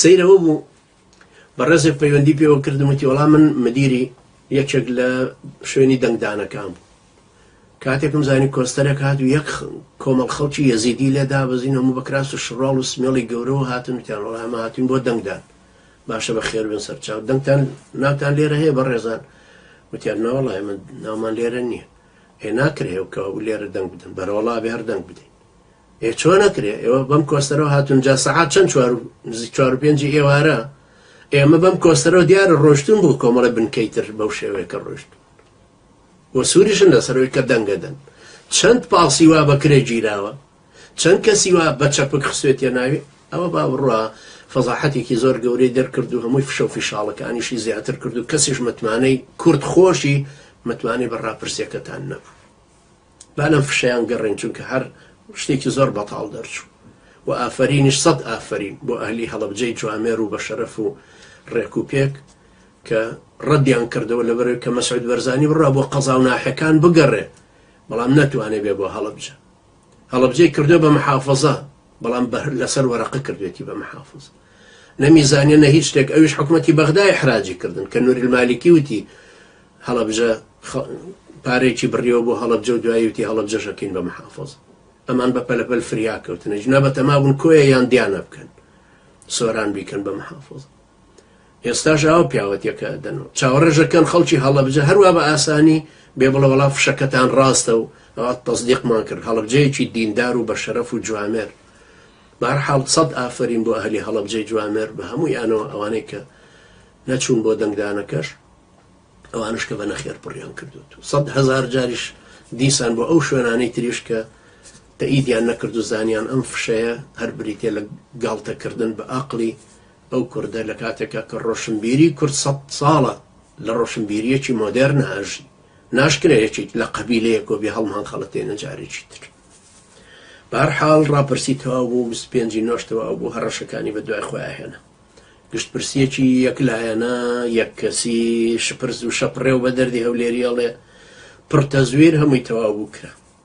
سەیرەوە بوو بەڕێزێک پەیوەندی پێوە کردم وتی وەڵام من مدیری یەکێک لە شوێنی دەنگدانەکان بوو کاتێکم زانی کۆستەرێک هات و یەک کۆمەڵ خەڵکی یەزیدی لێدا بەزین هەموو بە کراس و شڕاڵ و سمێڵی گەورەوە هاتن وتیان وەڵام ئێمە هاتوین بۆ دەنگدان باشە بە خێر بن سەرچاو دەنگتان ناوتان لێرە هەیە بەڕێزان وتیان نەوەڵا ئێمە ناومان لێرە نییە ناکرێ ئێوە لێرە دەنگ بدەن بەرەوەڵا بێ هەر دەنگ بدەین چۆن نەکرێ ئێوە بەم کۆستەرەوە هاتون جا سەعات چەند 4:05 ئێوارە ئێمە بەم کۆستەرەوە دیارە ڕۆشتون بوو کۆمەڵە بنکەیتر بەو شێوەیە کە ڕۆشتون وە سووریشن لەسەرەوەی کە دەنگەدەن چەند پاڵسی وا بەکرێ گیراوە چەند کەسی وا بە چەپک خسوێتە ناوی ئەوە با بڕوا فەزاحەتێکی زۆر گەورەی دەرکرد و هەمووی فشە و فیشاڵەکانیشی زیاتر کرد و کەسیش متمانەی کورد خۆشی متوانەی بە ڕاپرسیەکەتان نەبوو با لەم فشەیان گەڕێن چونکە هەر شتێکی زۆر بەتاڵ دەرچوو و ئافرینیش 100 ئافرین بۆ ئەهلی هەڵەبجەی جوامێر و بە شەرەف و ڕێک و پێک کە ڕەدیان کردەوە لەبەرەوەی کە مەسعود بەرزانی بڕا بۆ قەزا و ناحەکان بگەڕێ بەڵام نەتوانێ بێ بۆ هەڵەبجە هەڵەبجەی کردو بە محافظە بەڵام لەسەر وەرەقە کردوێتی بە محافظ نەمیزانێ نە هیچ شتێک ئەویش حکومەتی بەغدای حراجی کردن کە نووری المالیکی وتی هەڵەبجە پارێکی بڕیەوە بۆ هەڵەبجە و دوایی وتی هەڵەبجەشەکەین بە محافظ ئەمان بە پەلەپەل فریاکەوتنە ژنا بە تەما بوون کۆیە یان دیانە بکەن سۆران بیکەن بە محافظ ئێستاش ئەو پیاوەتیەکە دەنەوە چاوەڕێژەکەن خەڵکی هەڵەبجە هەروە بە ئاسانی بێ بڵە وەڵا فشەکەتان ڕاستە و ئەوە تەصدیقمان کرد هەڵەبجەیەکی دیندار و بە شەرەف و جوامێر بەهەرحاڵ 100 ئافرین بۆ ئەهلی هەڵەبجەی جوامێر بە هەموو یانەوە ئەوانەی کە نەچوون بۆ دەنگدانەکەش ئەوانش کە بە نەخێر پڕیان کردوت و 100,000 جاریش دیسان بۆ ئەو شوێنانەی تریش کە تەئیدیان نەکرد و زانیان ئەم فشەیە هەر بریتێ لە گاڵتەکردن بە ئاقلی ئەو کوردە لە کاتێکە کە ڕۆشنبیری کورد 100 ساڵە لە ڕۆشنبیریەکی مۆدێرن ئاژی ناشکرێکی لە قەبیلەیەک و بێ هەڵمان خەڵەتێنە جارێکی تر بەهەرحاڵ ڕاپرسیتەوە بوو 25 نۆشتەوە ئەو بوو هەڕەشەکانی بە دوای خۆیان هێنا گشت پرسیەکی یەکلایەنە یەک کەسی شپرز و شەپڕێ و بە دەردی هەولێریەڵێ پڕتەزویر هەمووی تەواو بوو کرا